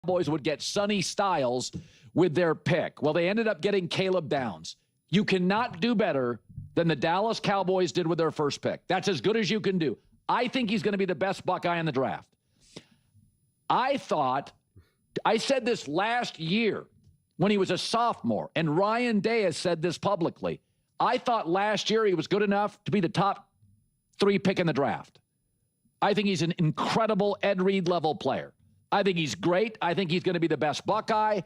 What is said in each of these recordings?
Cowboys would get Sonny Styles with their pick. Well, they ended up getting Caleb Downs. You cannot do better than the Dallas Cowboys did with their first pick. That's as good as you can do. I think he's going to be the best Buckeye in the draft. I said this last year when he was a sophomore, and Ryan Day has said this publicly. I thought last year he was good enough to be the top 3 pick in the draft. I think he's an incredible Ed Reed level player. I think he's great. I think he's going to be the best Buckeye.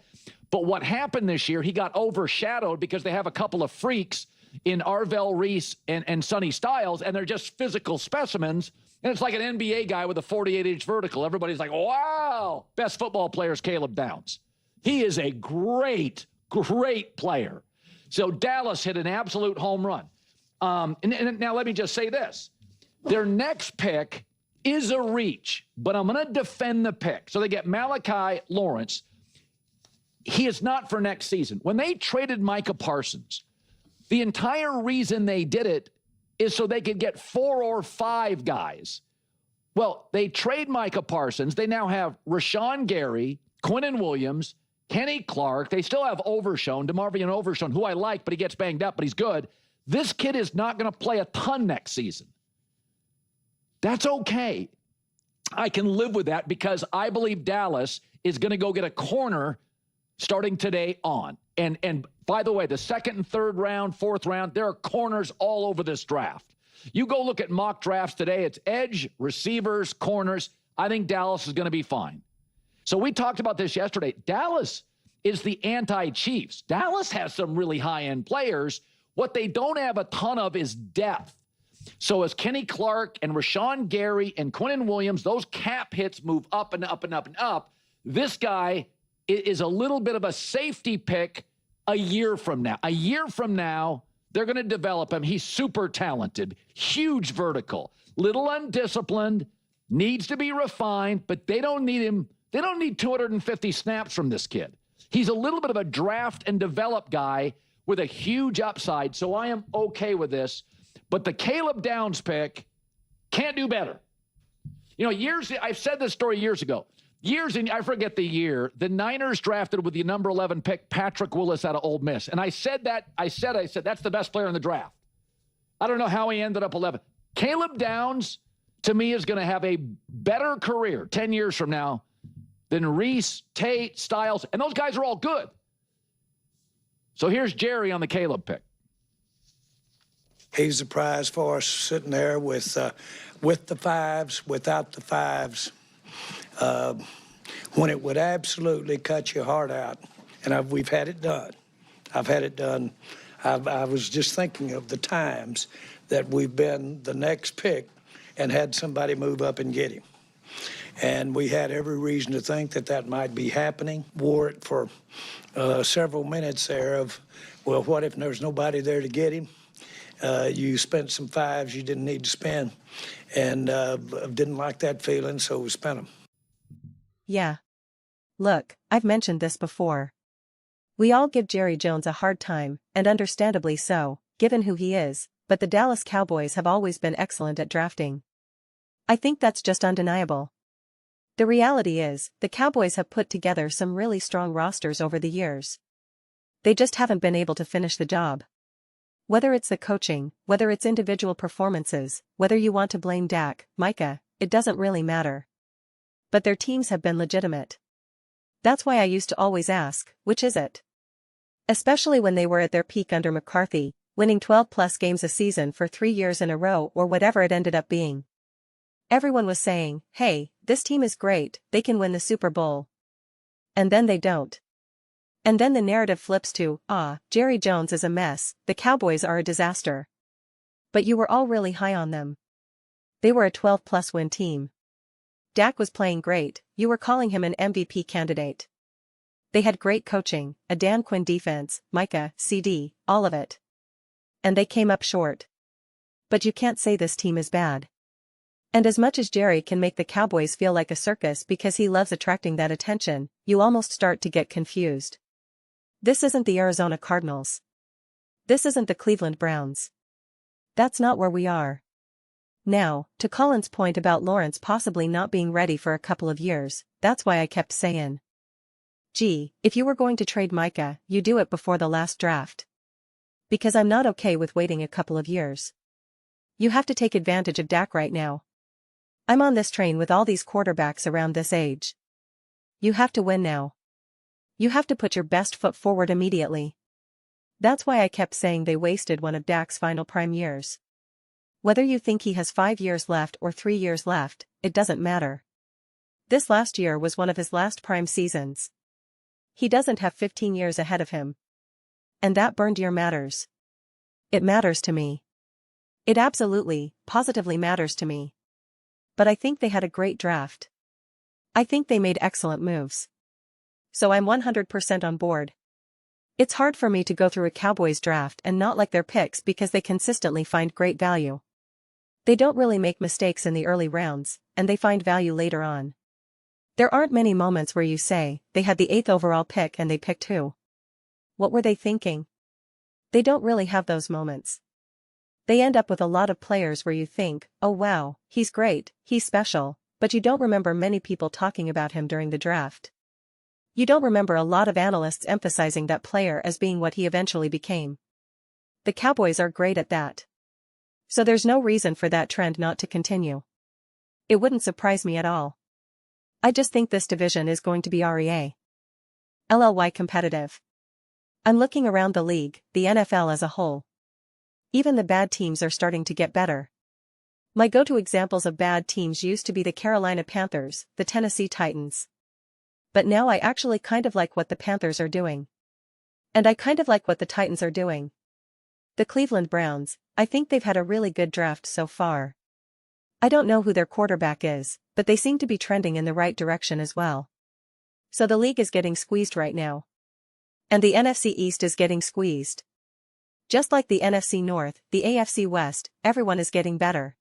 But what happened this year, he got overshadowed because they have a couple of freaks in Arvell Reese and Sonny Styles, and they're just physical specimens. And it's like an NBA guy with a 48-inch vertical. Everybody's like, wow, best football player is Caleb Downs. He is a great, great player. So Dallas hit an absolute home run. And now let me just say this. Their next pick is a reach, but I'm going to defend the pick. So they get Malachi Lawrence. He is not for next season. When they traded Micah Parsons, the entire reason they did it is so they could get 4 or 5 guys. Well, they trade Micah Parsons. They now have Rashawn Gary, Quinnen Williams, Kenny Clark. They still have Overshown, DeMarvion Overshown, who I like, but he gets banged up, but he's good. This kid is not going to play a ton next season. That's okay. I can live with that because I believe Dallas is going to go get a corner starting today on. And by the way, the 2nd and 3rd round, 4th round, there are corners all over this draft. You go look at mock drafts today, it's edge, receivers, corners. I think Dallas is going to be fine. So we talked about this yesterday. Dallas is the anti-Chiefs. Dallas has some really high-end players. What they don't have a ton of is depth. So as Kenny Clark and Rashawn Gary and Quinnen Williams, those cap hits move up and up and up and up. This guy is a little bit of a safety pick a year from now. A year from now, they're going to develop him. He's super talented, huge vertical, little undisciplined, needs to be refined, but they don't need him. They don't need 250 snaps from this kid. He's a little bit of a draft and develop guy with a huge upside, so I am okay with this. But the Caleb Downs pick can't do better. You know, I've said this story years ago. I forget the year, the Niners drafted with the number 11 pick, Patrick Willis out of Ole Miss. And I said, that's the best player in the draft. I don't know how he ended up 11. Caleb Downs, to me, is going to have a better career 10 years from now than Reese, Tate, Styles, and those guys are all good. So here's Jerry on the Caleb pick. He's the prize for us, sitting there with the 5s, without the 5s. When it would absolutely cut your heart out. And we've had it done. I've had it done. I was just thinking of the times that we've been the next pick and had somebody move up and get him. And we had every reason to think that that might be happening. Wore it for several minutes there of, well, what if there's nobody there to get him? You spent some 5s you didn't need to spend, and didn't like that feeling, so we spent them. Yeah. Look, I've mentioned this before. We all give Jerry Jones a hard time, and understandably so, given who he is, but the Dallas Cowboys have always been excellent at drafting. I think that's just undeniable. The reality is, the Cowboys have put together some really strong rosters over the years. They just haven't been able to finish the job. Whether it's the coaching, whether it's individual performances, whether you want to blame Dak, Micah, it doesn't really matter. But their teams have been legitimate. That's why I used to always ask, which is it? Especially when they were at their peak under McCarthy, winning 12-plus games a season for 3 years in a row or whatever it ended up being. Everyone was saying, hey, this team is great, they can win the Super Bowl. And then they don't. And then the narrative flips to, Jerry Jones is a mess, the Cowboys are a disaster. But you were all really high on them. They were a 12-plus win team. Dak was playing great, you were calling him an MVP candidate. They had great coaching, a Dan Quinn defense, Micah, CD, all of it. And they came up short. But you can't say this team is bad. And as much as Jerry can make the Cowboys feel like a circus because he loves attracting that attention, you almost start to get confused. This isn't the Arizona Cardinals. This isn't the Cleveland Browns. That's not where we are. Now, to Colin's point about Lawrence possibly not being ready for a couple of years, that's why I kept saying, Gee, if you were going to trade Micah, you do it before the last draft. Because I'm not okay with waiting a couple of years. You have to take advantage of Dak right now. I'm on this train with all these quarterbacks around this age. You have to win now. You have to put your best foot forward immediately. That's why I kept saying they wasted one of Dak's final prime years. Whether you think he has 5 years left or 3 years left, it doesn't matter. This last year was one of his last prime seasons. He doesn't have 15 years ahead of him. And that burned year matters. It matters to me. It absolutely, positively matters to me. But I think they had a great draft. I think they made excellent moves. So I'm 100% on board. It's hard for me to go through a Cowboys draft and not like their picks because they consistently find great value. They don't really make mistakes in the early rounds, and they find value later on. There aren't many moments where you say, they had the 8th overall pick and they picked who? What were they thinking? They don't really have those moments. They end up with a lot of players where you think, oh wow, he's great, he's special, but you don't remember many people talking about him during the draft. You don't remember a lot of analysts emphasizing that player as being what he eventually became. The Cowboys are great at that. So there's no reason for that trend not to continue. It wouldn't surprise me at all. I just think this division is going to be REA.LLY competitive. I'm looking around the league, the NFL as a whole. Even the bad teams are starting to get better. My go-to examples of bad teams used to be the Carolina Panthers, the Tennessee Titans. But now I actually kind of like what the Panthers are doing. And I kind of like what the Titans are doing. The Cleveland Browns, I think they've had a really good draft so far. I don't know who their quarterback is, but they seem to be trending in the right direction as well. So the league is getting squeezed right now. And the NFC East is getting squeezed. Just like the NFC North, the AFC West, everyone is getting better.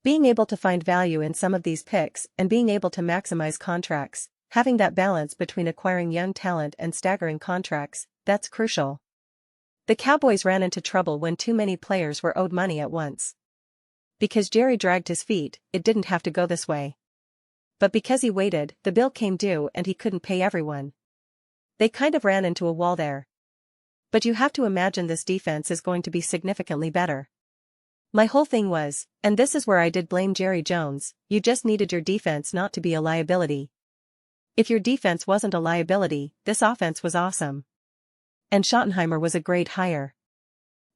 Being able to find value in some of these picks and being able to maximize contracts, having that balance between acquiring young talent and staggering contracts, that's crucial. The Cowboys ran into trouble when too many players were owed money at once. Because Jerry dragged his feet, it didn't have to go this way. But because he waited, the bill came due and he couldn't pay everyone. They kind of ran into a wall there. But you have to imagine this defense is going to be significantly better. My whole thing was, and this is where I did blame Jerry Jones, you just needed your defense not to be a liability. If your defense wasn't a liability, this offense was awesome. And Schottenheimer was a great hire.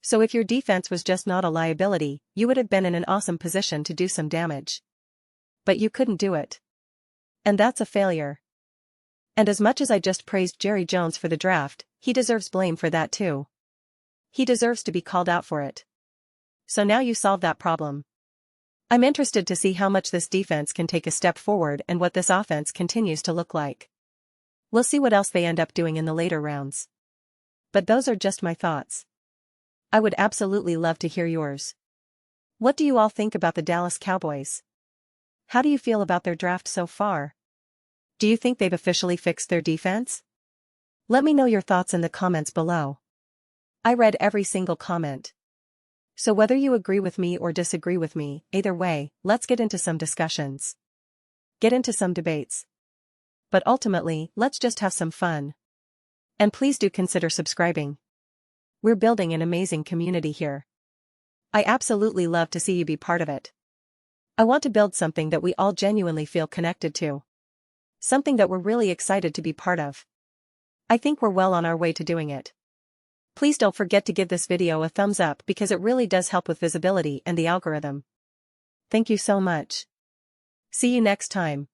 So if your defense was just not a liability, you would have been in an awesome position to do some damage. But you couldn't do it. And that's a failure. And as much as I just praised Jerry Jones for the draft, he deserves blame for that too. He deserves to be called out for it. So now you solve that problem. I'm interested to see how much this defense can take a step forward and what this offense continues to look like. We'll see what else they end up doing in the later rounds. But those are just my thoughts. I would absolutely love to hear yours. What do you all think about the Dallas Cowboys? How do you feel about their draft so far? Do you think they've officially fixed their defense? Let me know your thoughts in the comments below. I read every single comment. So whether you agree with me or disagree with me, either way, let's get into some discussions. Get into some debates. But ultimately, let's just have some fun. And please do consider subscribing. We're building an amazing community here. I absolutely love to see you be part of it. I want to build something that we all genuinely feel connected to. Something that we're really excited to be part of. I think we're well on our way to doing it. Please don't forget to give this video a thumbs up because it really does help with visibility and the algorithm. Thank you so much. See you next time.